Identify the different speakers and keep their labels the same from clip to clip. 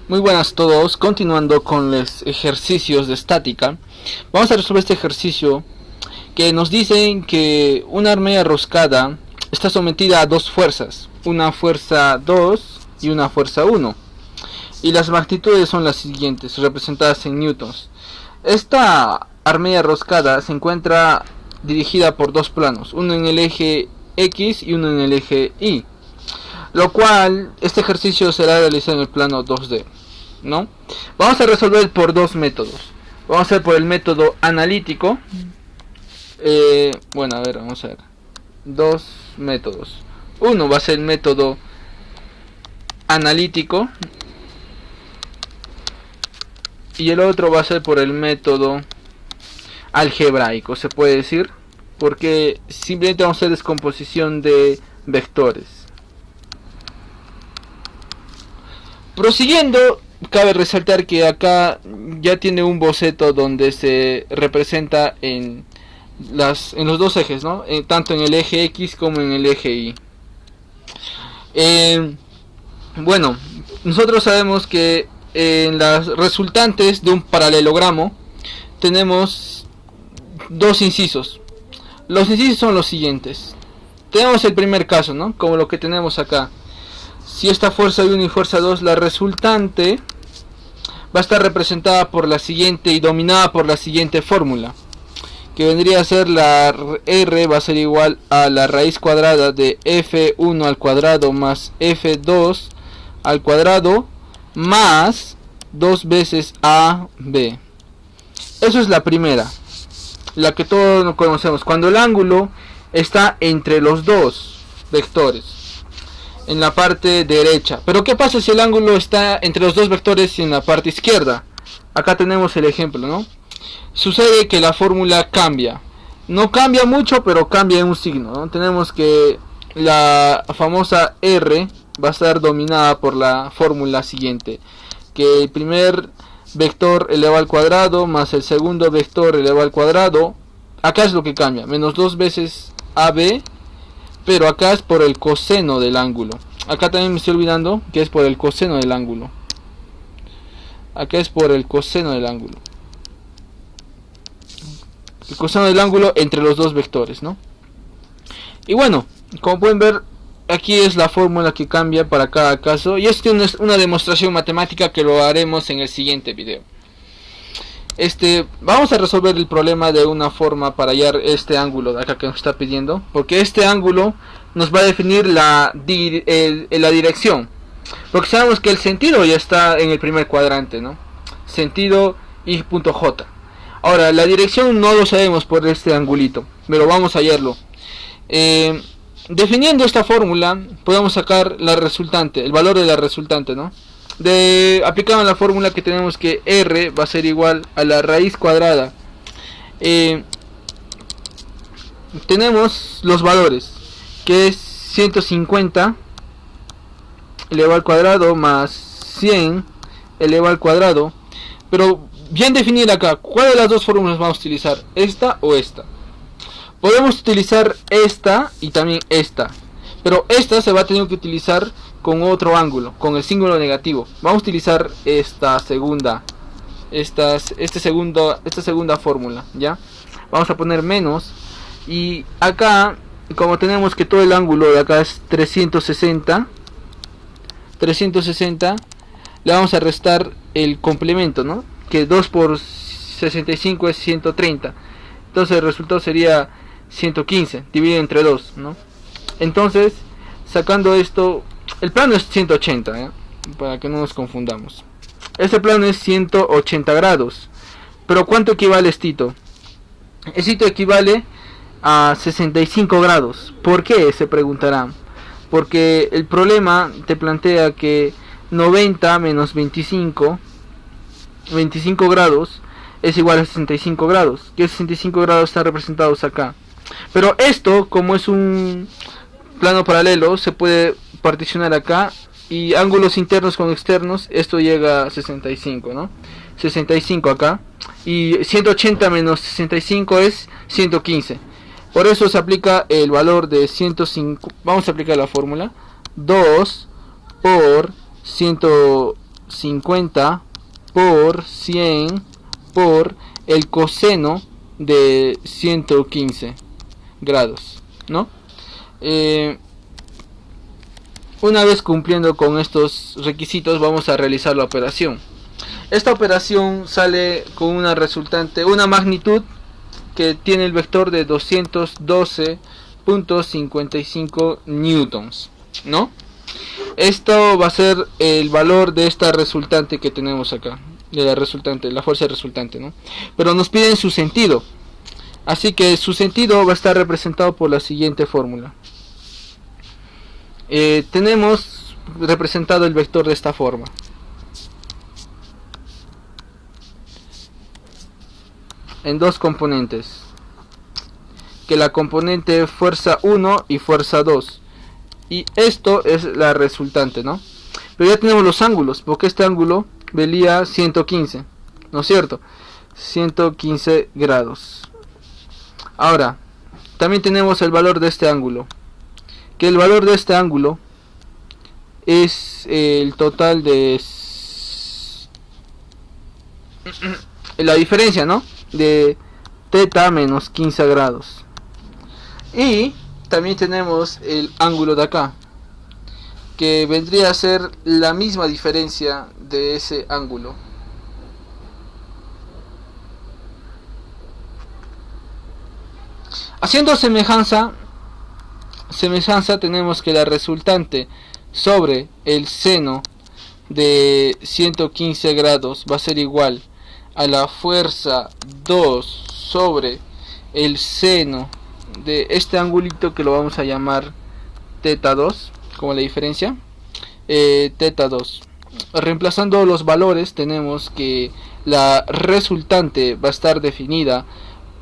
Speaker 1: Muy buenas a todos, continuando con los ejercicios de estática. Vamos a resolver este ejercicio que nos dicen que una armería roscada está sometida a dos fuerzas, una fuerza 2 y una fuerza 1. Y las magnitudes son las siguientes, representadas en newtons. Esta armería roscada se encuentra dirigida por dos planos, uno en el eje X y uno en el eje Y. Lo cual, este ejercicio será realizado en el plano 2D, ¿no? Vamos a resolver por dos métodos. Vamos a hacer por el método analítico. Bueno, a ver, vamos a ver. Dos métodos. Uno va a ser el método analítico. Y el otro va a ser por el método algebraico, se puede decir. Porque simplemente vamos a hacer descomposición de vectores. Prosiguiendo, cabe resaltar que acá ya tiene un boceto donde se representa en los dos ejes, ¿no? Tanto en el eje X como en el eje Y. Bueno, nosotros sabemos que en las resultantes de un paralelogramo tenemos dos incisos. Los incisos son los siguientes. Tenemos el primer caso, ¿no? Como lo que tenemos acá. Si esta fuerza 1 y fuerza 2, la resultante va a estar representada por la siguiente y dominada por la siguiente fórmula, que vendría a ser la R va a ser igual a la raíz cuadrada de F1 al cuadrado más F2 al cuadrado más 2 veces AB. Eso es la primera, la que todos conocemos, cuando el ángulo está entre los dos vectores en la parte derecha. Pero ¿qué pasa si el ángulo está entre los dos vectores y en la parte izquierda? Acá tenemos el ejemplo, ¿no? Sucede que la fórmula cambia. No cambia mucho, pero cambia en un signo, ¿no? Tenemos que la famosa R va a estar dominada por la fórmula siguiente, que el primer vector elevado al cuadrado más el segundo vector elevado al cuadrado. Acá es lo que cambia, menos 2 veces AB, pero acá es por el coseno del ángulo. Acá también me estoy olvidando que es por el coseno del ángulo. Acá es por el coseno del ángulo. El coseno del ángulo entre los dos vectores, ¿no? Y bueno, como pueden ver, aquí es la fórmula que cambia para cada caso. Y esto es una demostración matemática que lo haremos en el siguiente video. Vamos a resolver el problema de una forma para hallar este ángulo de acá que nos está pidiendo, porque este ángulo nos va a definir la dirección, porque sabemos que el sentido ya está en el primer cuadrante, ¿no? Sentido y punto J. Ahora la dirección no lo sabemos por este angulito, pero vamos a hallarlo. Definiendo esta fórmula podemos sacar la resultante, el valor de la resultante, ¿no? Aplicando la fórmula que tenemos que R va a ser igual a la raíz cuadrada. Tenemos los valores, que es 150 elevado al cuadrado más 100 elevado al cuadrado. Pero bien definir acá, ¿cuál de las dos fórmulas vamos a utilizar? ¿Esta o esta? Podemos utilizar esta y también esta, pero esta se va a tener que utilizar con otro ángulo, con el símbolo negativo. Vamos a utilizar esta segunda fórmula, ¿ya? Vamos a poner menos, y acá, como tenemos que todo el ángulo de acá es 360, le vamos a restar el complemento, ¿no? Que 2 por 65 es 130. Entonces el resultado sería 115 dividido entre 2, ¿no? Entonces, sacando esto, el plano es 180, ¿eh? Para que no nos confundamos. Este plano es 180 grados. Pero ¿cuánto equivale estito? Estito equivale a 65 grados. ¿Por qué? Se preguntarán. Porque el problema te plantea que 90 menos 25 grados es igual a 65 grados. Que 65 grados están representados acá. Pero esto, como es un plano paralelo, se puede particionar acá, y ángulos internos con externos, esto llega a 65, ¿no? 65 acá, y 180 menos 65 es 115. Por eso se aplica el valor de 105. Vamos a aplicar la fórmula 2 por 100 50 por 100 por el coseno de 115 grados, ¿no? Una vez cumpliendo con estos requisitos, vamos a realizar la operación. Esta operación sale con una resultante, una magnitud que tiene el vector de 212.55 newtons, ¿no? Esto va a ser el valor de esta resultante que tenemos acá, de la resultante, la fuerza resultante, ¿no? Pero nos piden su sentido, así que su sentido va a estar representado por la siguiente fórmula. Tenemos representado el vector de esta forma. En dos componentes, que la componente fuerza 1 y fuerza 2, y esto es la resultante, ¿no? Pero ya tenemos los ángulos, porque este ángulo valía 115, ¿no es cierto? 115 grados. Ahora, también tenemos el valor de este ángulo, que el valor de este ángulo es el total de la diferencia, ¿no? De θ menos 15 grados. Y también tenemos el ángulo de acá, que vendría a ser la misma diferencia de ese ángulo. Haciendo semejanza tenemos que la resultante sobre el seno de 115 grados va a ser igual a la fuerza 2 sobre el seno de este angulito, que lo vamos a llamar θ2, como la diferencia, θ2. Reemplazando los valores, tenemos que la resultante va a estar definida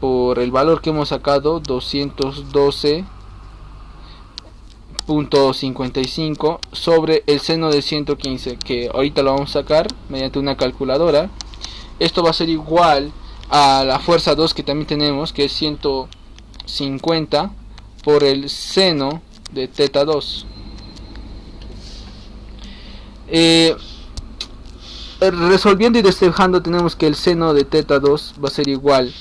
Speaker 1: por el valor que hemos sacado, 212.55 sobre el seno de 115, que ahorita lo vamos a sacar mediante una calculadora. Esto va a ser igual a la fuerza 2 que también tenemos, que es 150 por el seno de θ2. Resolviendo y despejando, tenemos que el seno de θ2 va a ser igual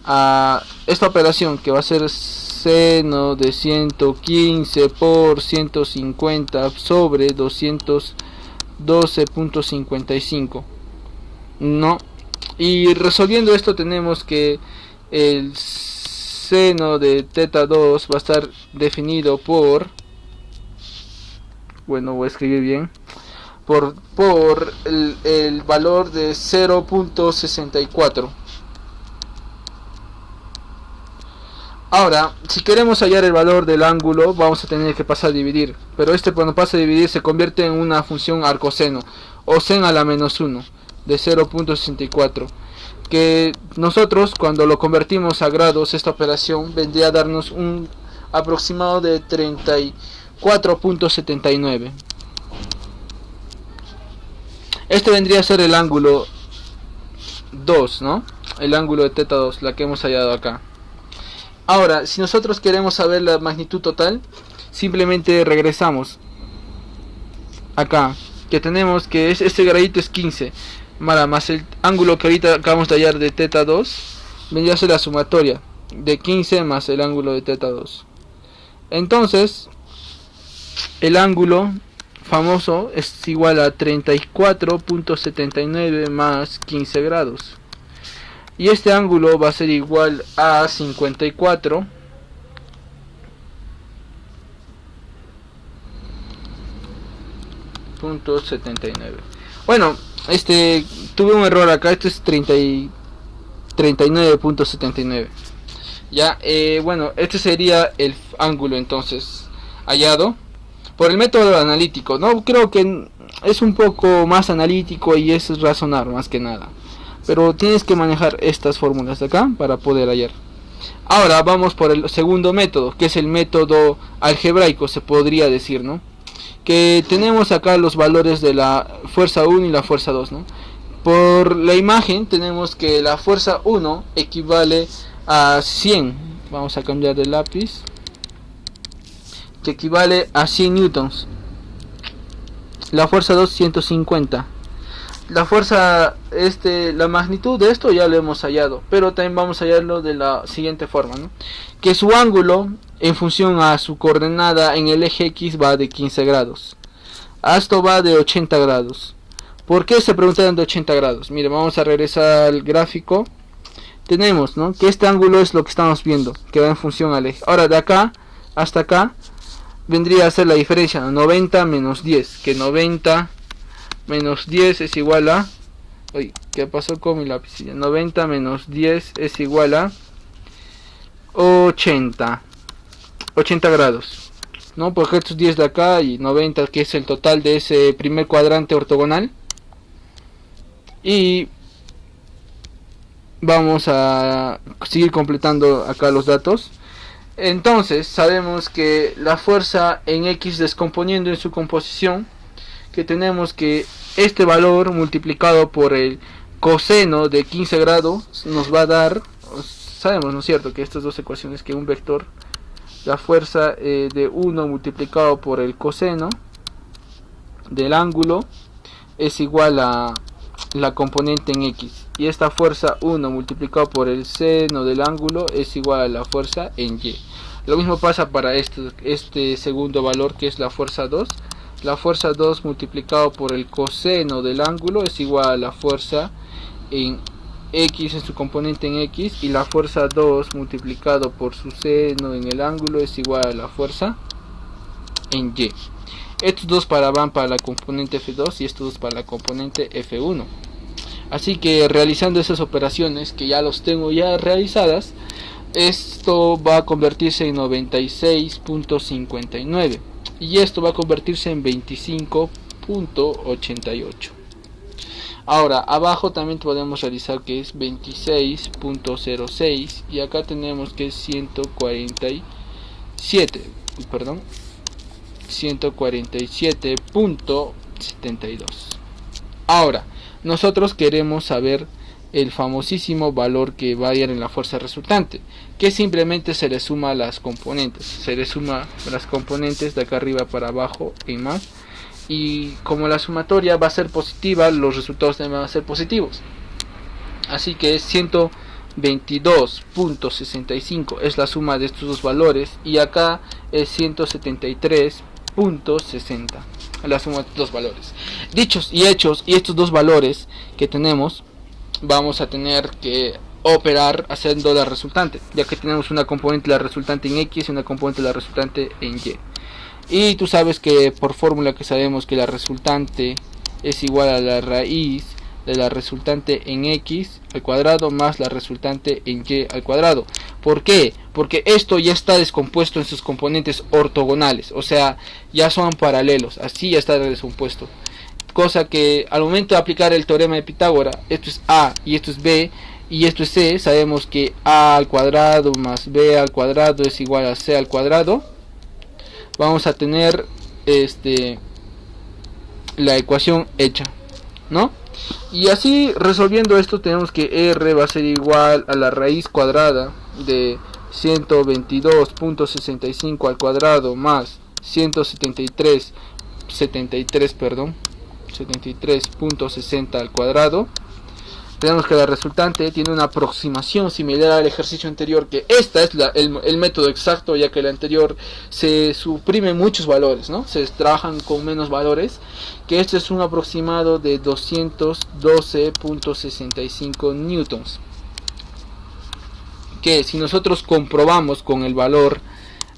Speaker 1: a esta operación, que va a ser seno de 115 por 150 sobre 212.55, ¿no? Y resolviendo esto, tenemos que el seno de θ2 va a estar definido por, bueno, voy a escribir bien, por el valor de 0.64. Ahora, si queremos hallar el valor del ángulo, vamos a tener que pasar a dividir, pero cuando pasa a dividir se convierte en una función arcoseno, o sen a la menos 1 de 0.64, que nosotros, cuando lo convertimos a grados, esta operación vendría a darnos un aproximado de 34.79. Este vendría a ser el ángulo 2, ¿no? El ángulo de θ2, la que hemos hallado acá. Ahora, si nosotros queremos saber la magnitud total, simplemente regresamos acá, que tenemos que este gradito es 15, más el ángulo que ahorita acabamos de hallar de θ2, vendría a ser la sumatoria de 15 más el ángulo de θ2. Entonces, el ángulo famoso es igual a 34.79 más 15 grados. Y este ángulo va a ser igual a 54.79. Bueno, tuve un error acá, esto es 39.79. Ya, bueno, este sería el ángulo entonces hallado por el método analítico. No creo que es un poco más analítico y es razonar más que nada, pero tienes que manejar estas fórmulas de acá para poder hallar. Ahora vamos por el segundo método, que es el método algebraico, se podría decir, ¿no? Que tenemos acá los valores de la fuerza 1 y la fuerza 2, ¿no? Por la imagen tenemos que la fuerza 1 equivale a 100. Vamos a cambiar de lápiz. Que equivale a 100 newtons. La fuerza 2, 150. La fuerza, la magnitud de esto ya lo hemos hallado, pero también vamos a hallarlo de la siguiente forma, ¿no? Que su ángulo en función a su coordenada en el eje X va de 15 grados. A esto va de 80 grados. ¿Por qué se preguntan de 80 grados? Mire, vamos a regresar al gráfico. Tenemos, ¿no?, que este ángulo es lo que estamos viendo, que va en función al eje. Ahora, de acá hasta acá vendría a ser la diferencia, ¿no? 90 menos 10, que 90 menos 10 es igual a... Uy, ¿qué pasó con mi lapicilla? 90 menos 10 es igual a 80 grados, ¿no? Porque estos 10 de acá y 90, que es el total de ese primer cuadrante ortogonal. Y vamos a seguir completando acá los datos. Entonces sabemos que la fuerza en X, descomponiendo en su composición, que tenemos que este valor multiplicado por el coseno de 15 grados nos va a dar, sabemos, ¿no es cierto?, que estas dos ecuaciones, que un vector, la fuerza de 1 multiplicado por el coseno del ángulo es igual a la componente en X, y esta fuerza 1 multiplicado por el seno del ángulo es igual a la fuerza en Y. Lo mismo pasa para este segundo valor, que es la fuerza 2. La fuerza 2 multiplicado por el coseno del ángulo es igual a la fuerza en X, en su componente en X, y la fuerza 2 multiplicado por su seno en el ángulo es igual a la fuerza en Y. Estos dos van para la componente F2 y estos dos para la componente F1. Así que realizando esas operaciones, que ya los tengo ya realizadas, esto va a convertirse en 96.59 y esto va a convertirse en 25.88. Ahora abajo también podemos realizar que es 26.06 y acá tenemos que es 147.72. Ahora nosotros queremos saber el famosísimo valor que va a ir en la fuerza resultante, que simplemente se le suma las componentes, de acá arriba para abajo en más, y como la sumatoria va a ser positiva, los resultados también van a ser positivos. Así que es 122.65 es la suma de estos dos valores, y acá es 173.60 la suma de estos dos valores. Dichos y hechos, y estos dos valores que tenemos, vamos a tener que operar haciendo la resultante, ya que tenemos una componente de la resultante en X y una componente de la resultante en Y. Y tú sabes que por fórmula que sabemos que la resultante es igual a la raíz de la resultante en X al cuadrado más la resultante en Y al cuadrado. ¿Por qué? Porque esto ya está descompuesto en sus componentes ortogonales, o sea, ya son paralelos, así ya está descompuesto. Cosa que al momento de aplicar el teorema de Pitágoras, esto es A y esto es B y esto es C, sabemos que A al cuadrado más B al cuadrado es igual a C al cuadrado. Vamos a tener la ecuación hecha, ¿no? Y así resolviendo esto tenemos que R va a ser igual a la raíz cuadrada de 122.65 al cuadrado más 73.60 al cuadrado. Tenemos que la resultante tiene una aproximación similar al ejercicio anterior, que esta es el método exacto, ya que el anterior se suprimen muchos valores, ¿no? Se trabajan con menos valores, que este es un aproximado de 212.65 newtons, que si nosotros comprobamos con el valor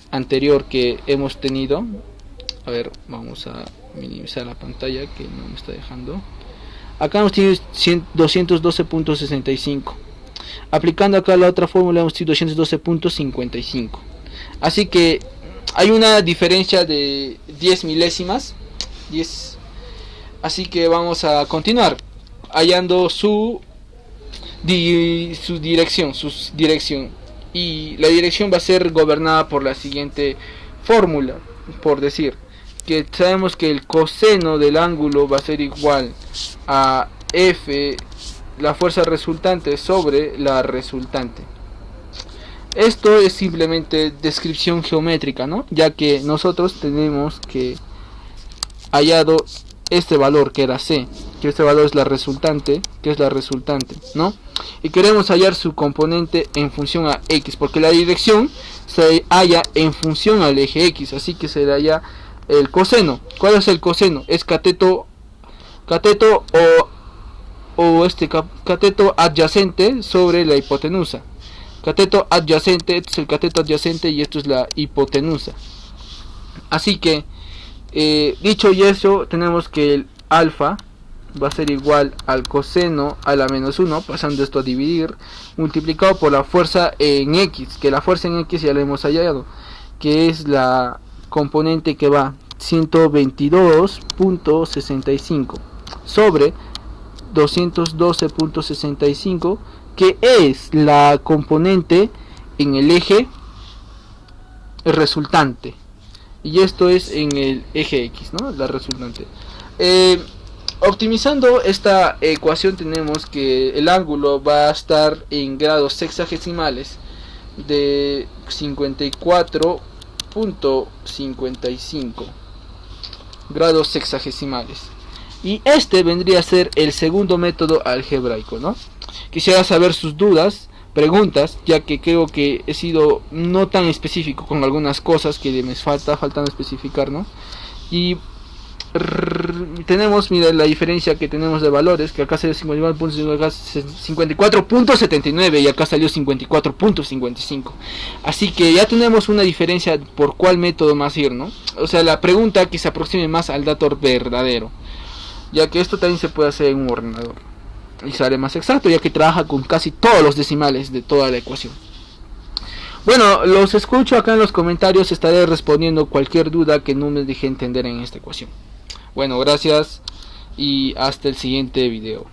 Speaker 1: anterior que hemos tenido, a ver, vamos a minimizar la pantalla que no me está dejando. Acá hemos tenido 212.65. Aplicando acá la otra fórmula hemos tenido 212.55. Así que hay una diferencia de 10 milésimas. Así que vamos a continuar hallando su dirección. Y la dirección va a ser gobernada por la siguiente fórmula. Por decir que sabemos que el coseno del ángulo va a ser igual a F, la fuerza resultante, sobre la resultante. Esto es simplemente descripción geométrica, ¿no? Ya que nosotros tenemos que hallado este valor que era C, que este valor es la resultante, ¿no? Y queremos hallar su componente en función a X, porque la dirección se halla en función al eje X, así que se halla el coseno. ¿Cuál es el coseno? Es cateto cateto adyacente sobre la hipotenusa. Cateto adyacente, este es el cateto adyacente y esto es la hipotenusa. Así que dicho y eso, tenemos que el alfa va a ser igual al coseno a la menos 1, pasando esto a dividir, multiplicado por la fuerza en X, que la fuerza en X ya la hemos hallado, que es la componente que va 122.65 sobre 212.65, que es la componente en el eje resultante, y esto es en el eje X, ¿no? La resultante. Optimizando esta ecuación, tenemos que el ángulo va a estar en grados sexagesimales de 54.55 grados sexagesimales, y este vendría a ser el segundo método algebraico, ¿no? Quisiera saber sus dudas, preguntas, ya que creo que he sido no tan específico con algunas cosas que me faltan especificar, ¿no? Y tenemos, mira, la diferencia que tenemos de valores, que acá salió 54.79 y acá salió 54.55. Así que ya tenemos una diferencia por cuál método más ir, ¿no? O sea, la pregunta que se aproxime más al dato verdadero, ya que esto también se puede hacer en un ordenador y sale más exacto, ya que trabaja con casi todos los decimales de toda la ecuación. Bueno, los escucho acá en los comentarios, estaré respondiendo cualquier duda que no me deje entender en esta ecuación. Bueno, gracias y hasta el siguiente video.